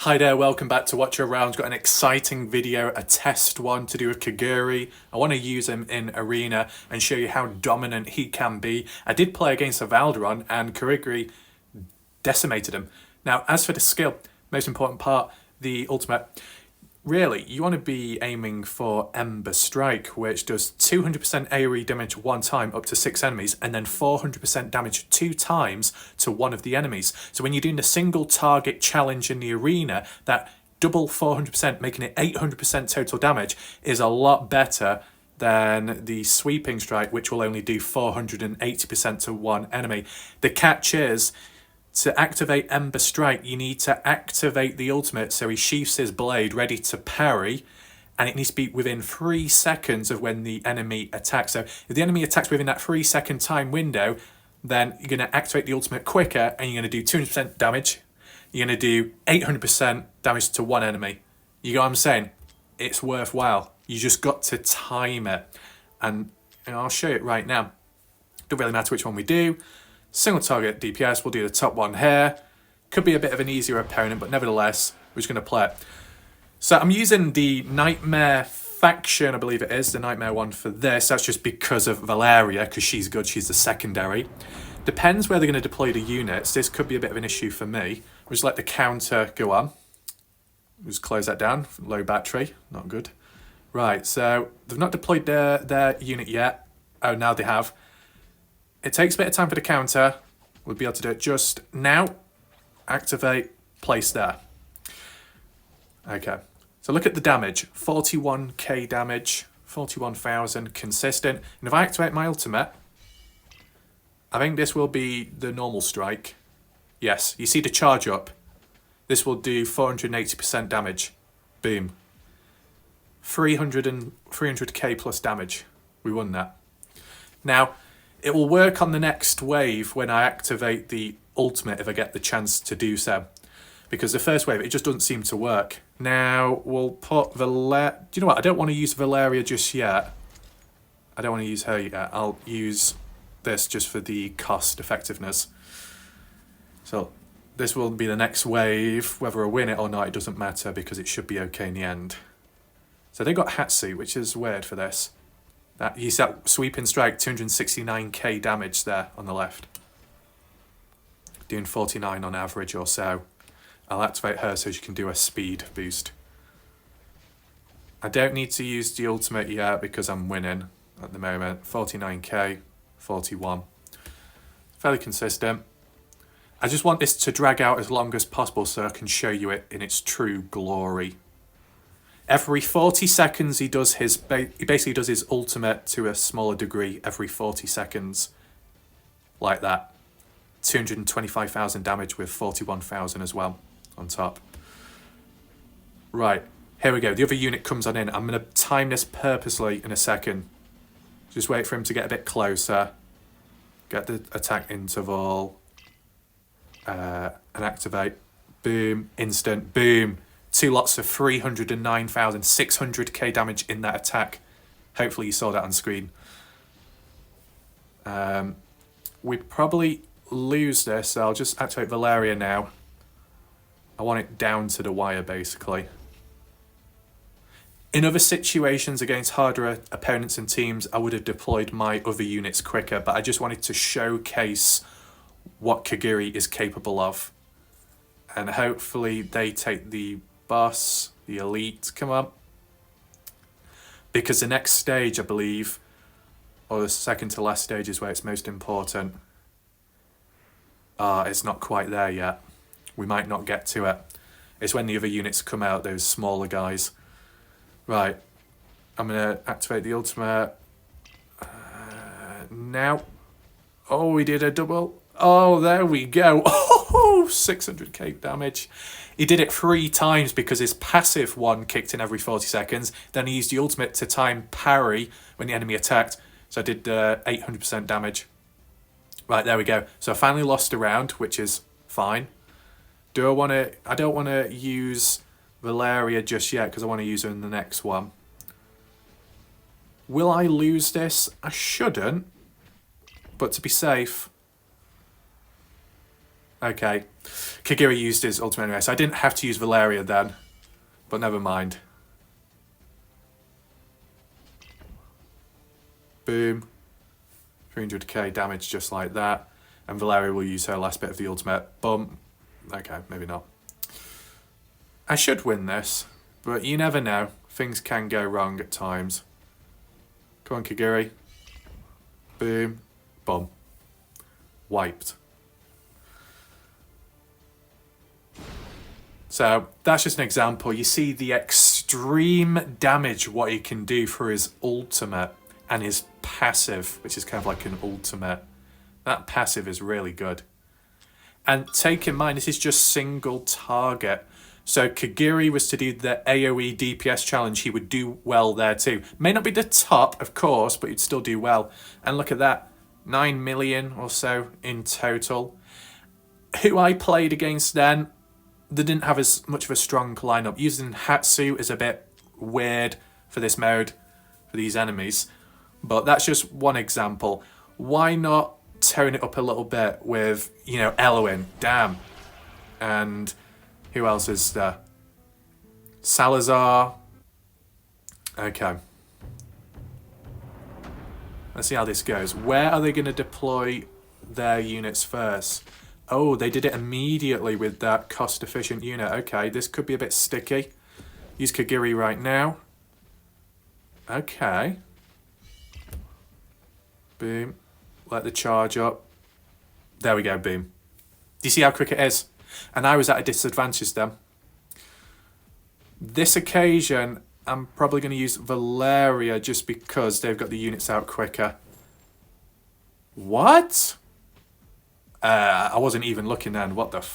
Hi there, welcome back to Watch Your Rounds. Got an exciting video, a test one to do with Kigiri. I want to use him in Arena and show you how dominant he can be. I did play against a Valderon and Kigiri decimated him. Now, as for the skill, most important part, the ultimate. Really, you want to be aiming for Ember Strike, which does 200% AoE damage one time up to 6 enemies, and then 400% damage 2 times to one of the enemies. So when you're doing a single target challenge in the arena, that double 400%, making it 800% total damage, is a lot better than the Sweeping Strike, which will only do 480% to one enemy. The catch is, to activate Ember Strike, you need to activate the ultimate so he sheaths his blade ready to parry, and it needs to be within 3 seconds of when the enemy attacks. So if the enemy attacks within that 3-second time window, then you're going to activate the ultimate quicker and you're going to do 200% damage. You're going to do 800% damage to one enemy. You know what I'm saying? It's worthwhile. You just got to time it. And I'll show you it right now. Don't really matter which one we do. Single target DPS, we'll do the top one here. Could be a bit of an easier opponent, but nevertheless, we're just going to play it. So I'm using the Nightmare faction, I believe it is, the Nightmare one for this. That's just because of Valeria, because she's good, she's the secondary. Depends where they're going to deploy the units. This could be a bit of an issue for me. We'll just let the counter go on. We'll just close that down, low battery, not good. Right, so they've not deployed their unit yet. Oh, now they have. It takes a bit of time for the counter. We'll be able to do it just now. Activate, place there. Okay, so look at the damage. 41k damage, 41,000 consistent. And if I activate my ultimate, I think this will be the normal strike. Yes, you see the charge up. This will do 480% damage. Boom. 300k plus damage. We won that. Now, it will work on the next wave when I activate the ultimate if I get the chance to do so. Because the first wave, it just doesn't seem to work. Now, we'll put Valeria... Do you know what? I don't want to use Valeria just yet. I don't want to use her yet. I'll use this just for the cost effectiveness. So, this will be the next wave. Whether I win it or not, it doesn't matter because it should be okay in the end. So they got Hatsu, which is weird for this. You see that Sweeping Strike, 269k damage there on the left. Doing 49 on average or so. I'll activate her so she can do a speed boost. I don't need to use the ultimate yet because I'm winning at the moment. 49k, 41. Fairly consistent. I just want this to drag out as long as possible so I can show you it in its true glory. Every 40 seconds he basically does his ultimate to a smaller degree every 40 seconds. Like that. 225,000 damage with 41,000 as well on top. Right, here we go. The other unit comes on in. I'm going to time this purposely in a second. Just wait for him to get a bit closer. Get the attack interval. And activate. Boom. Instant. Boom. 2 lots of 309,600k damage in that attack. Hopefully you saw that on screen. We'd probably lose this, so I'll just activate Valeria now. I want it down to the wire, basically. In other situations against harder opponents and teams, I would have deployed my other units quicker, but I just wanted to showcase what Kigiri is capable of. And hopefully they take the boss, the elite, come on. Because the next stage, I believe, or the second to last stage is where it's most important. It's not quite there yet. We might not get to it. It's when the other units come out, those smaller guys. Right. I'm going to activate the ultimate. Now. Oh, we did a double. Oh, there we go. Oh, 600k damage. He did it 3 times because his passive one kicked in every 40 seconds. Then he used the ultimate to time parry when the enemy attacked. So I did 800% damage. Right, there we go. So I finally lost a round, which is fine. Do I want to... I don't want to use Valeria just yet because I want to use her in the next one. Will I lose this? I shouldn't. But to be safe... Okay. Kigiri used his ultimate anyway, so I didn't have to use Valeria then. But never mind. Boom. 300k damage just like that. And Valeria will use her last bit of the ultimate. Boom. Okay, maybe not. I should win this, but you never know. Things can go wrong at times. Come on, Kigiri. Boom. Boom. Wiped. So that's just an example. You see the extreme damage what he can do for his ultimate and his passive, which is kind of like an ultimate. That passive is really good. And take in mind, this is just single target. So Kigiri was to do the AoE DPS challenge, he would do well there too. May not be the top, of course, but he'd still do well. And look at that, 9 million or so in total. Who I played against then, they didn't have as much of a strong lineup. Using Hatsu is a bit weird for this mode, for these enemies. But that's just one example. Why not tone it up a little bit with, you know, Elwin, damn. And who else is there? Salazar. Okay. Let's see how this goes. Where are they going to deploy their units first? Oh, they did it immediately with that cost-efficient unit. Okay, this could be a bit sticky. Use Kigiri right now. Okay. Boom. Let the charge up. There we go, boom. Do you see how quick it is? And I was at a disadvantage then. This occasion, I'm probably going to use Valeria just because they've got the units out quicker. What? I wasn't even looking then. What the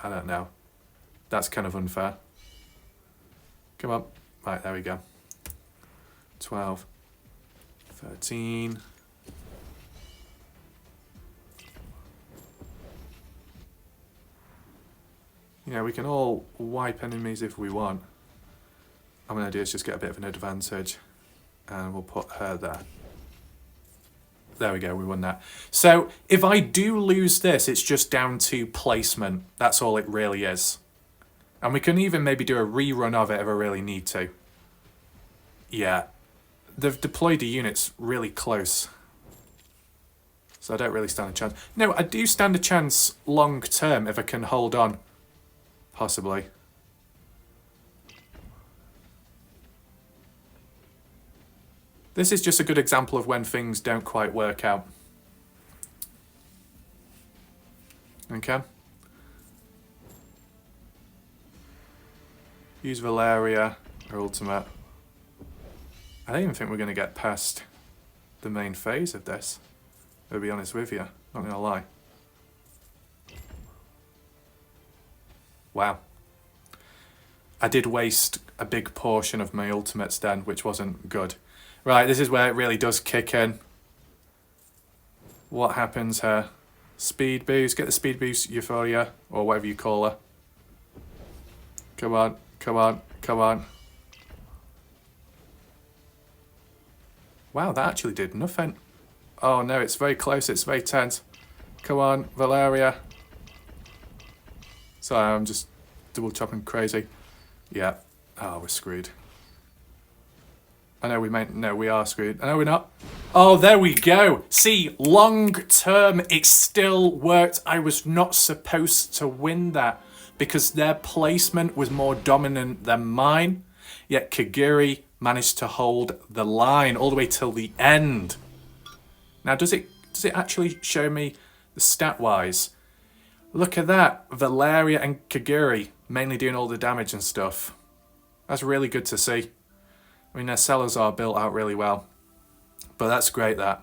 I don't know. That's kind of unfair. Come on. Right, there we go. 12. 13. You know, we can all wipe enemies if we want. What I'm going to do is just get a bit of an advantage. And we'll put her there. There we go, we won that. So, if I do lose this, it's just down to placement. That's all it really is. And we can even maybe do a rerun of it if I really need to. Yeah. They've deployed the units really close. So I don't really stand a chance. No, I do stand a chance long term if I can hold on. Possibly. This is just a good example of when things don't quite work out. Okay. Use Valeria, her ultimate. I don't even think we're going to get past the main phase of this. I'll be honest with you. Not going to lie. Wow. I did waste a big portion of my ultimates then, which wasn't good. Right, this is where it really does kick in. What happens here? Speed boost. Get the speed boost, Euphoria, or whatever you call her. Come on, come on, come on. Wow, that actually did nothing. Oh no, it's very close, it's very tense. Come on, Valeria. Sorry, I'm just double chopping crazy. Yeah. Oh, we're screwed. I know we might. No, we are screwed. I know we're not. Oh, there we go. See, long term, it still worked. I was not supposed to win that because their placement was more dominant than mine. Yet Kigiri managed to hold the line all the way till the end. Now, does it actually show me the stat-wise? Look at that. Valeria and Kigiri mainly doing all the damage and stuff. That's really good to see. I mean, their Salazar built out really well. But that's great, that.